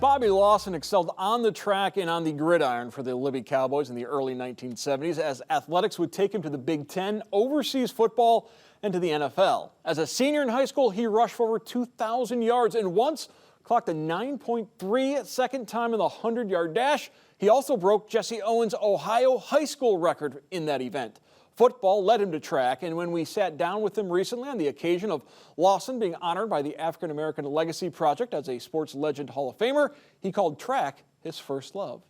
Bobby Lawson excelled on the track and on the gridiron for the Libby Cowboys in the early 1970s as athletics would take him to the Big Ten, overseas football, and to the NFL. As a senior in high school, he rushed for over 2,000 yards and once clocked a 9.3 second time in the 100-yard dash. He also broke Jesse Owens' Ohio high school record in that event. Football led him to track, and when we sat down with him recently on the occasion of Lawson being honored by the African American Legacy Project as a Sports Legend Hall of Famer, he called track his first love.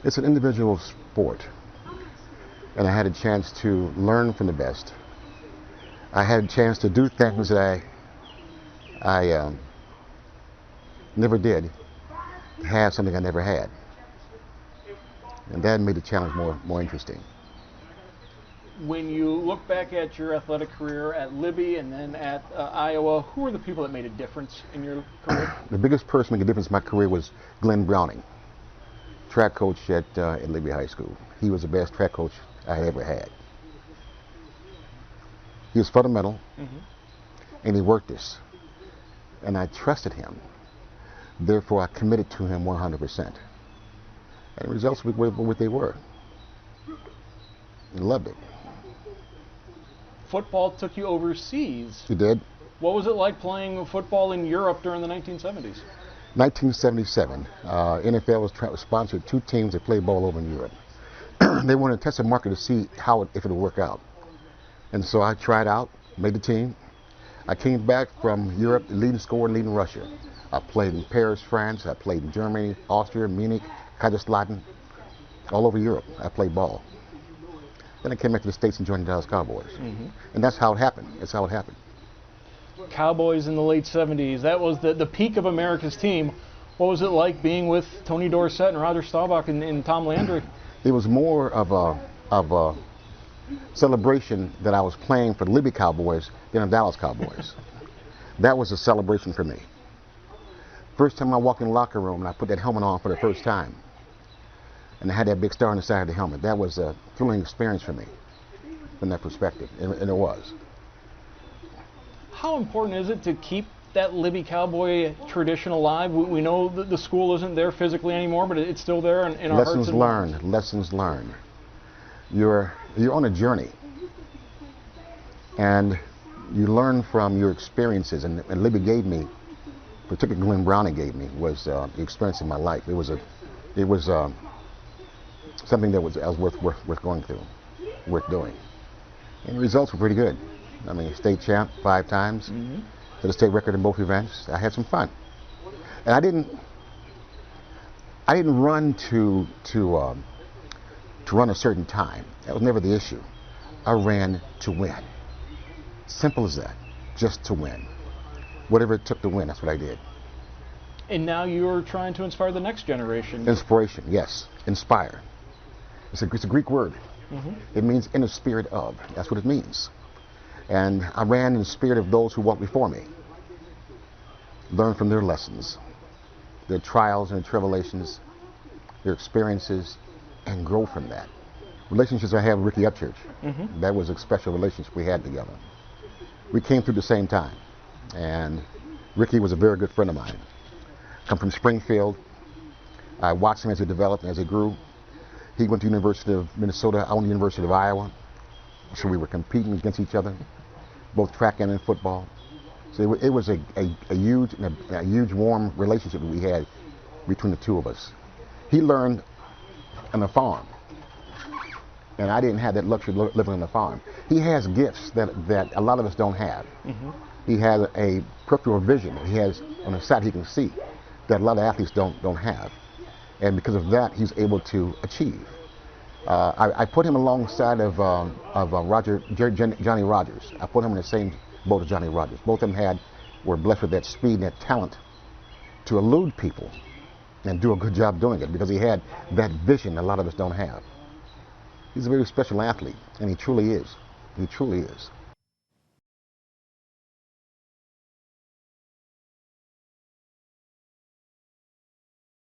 It's an individual sport, and I had a chance to learn from the best. I had a chance to do things that I never did, have something I never had, and that made the challenge more interesting. When you look back at your athletic career at Libby and then at Iowa, who were the people that made a difference in your career? The biggest person making a difference in my career was Glenn Browning, track coach at Libby High School. He was the best track coach I ever had. He was fundamental, and he worked us, and I trusted him. Therefore, I committed to him 100%. And the results were what they were. I loved it. Football took you overseas. He did. What was it like playing football in Europe during the 1970s? 1977, NFL sponsored two teams that played ball over in Europe. They wanted to test the market to see if it would work out. And so I tried out, made the team. I came back from Europe, leading scorer and leading rusher. I played in Paris, France. I played in Germany, Austria, Munich, Kaiserslautern, all over Europe. I played ball. Then I came back to the States and joined the Dallas Cowboys. And that's how it happened. That's how it happened. Cowboys in the late 70s, that was the peak of America's team. What was it like being with Tony Dorsett and Roger Staubach and Tom Landry? It was more of a celebration that I was playing for the Libby Cowboys than the Dallas Cowboys. That was a celebration for me. First time I walked in the locker room and I put that helmet on for the first time, and I had that big star on the side of the helmet. That was a thrilling experience for me from that perspective, and it was. How important is it to keep that Libby Cowboy tradition alive? We know that the school isn't there physically anymore, but it's still there in our hearts and minds. Lessons learned. You're on a journey, and you learn from your experiences, and Libby gave me, particularly Glenn Browning gave me, was the experience in my life. It was something that was worth going through, worth doing. And the results were pretty good. I mean, state champ 5 times, set a state record in both events. I had some fun. And I didn't run to run a certain time. That was never the issue. I ran to win. Simple as that, just to win. Whatever it took to win, that's what I did. And now you're trying to inspire the next generation. Inspiration, yes, inspire. It's a Greek word. It means in the spirit of. That's what it means. And I ran in the spirit of those who walked before me. Learn from their lessons, their trials and tribulations, their experiences, and grow from that. Relationships I have with Ricky Upchurch. That was a special relationship we had together. We came through the same time. And Ricky was a very good friend of mine. Come from Springfield. I watched him as he developed and as he grew. He went to the University of Minnesota. I went to the University of Iowa. So we were competing against each other, both track and in football. So it was a huge warm relationship that we had between the two of us. He learned on a farm, and I didn't have that luxury of living on the farm. He has gifts that a lot of us don't have. He has a peripheral vision that he has on the side he can see that a lot of athletes don't have. And because of that, he's able to achieve. I put him alongside of Johnny Rodgers. I put him in the same boat as Johnny Rodgers. Both of them were blessed with that speed and that talent to elude people and do a good job doing it because he had that vision a lot of us don't have. He's a very special athlete, and he truly is. He truly is.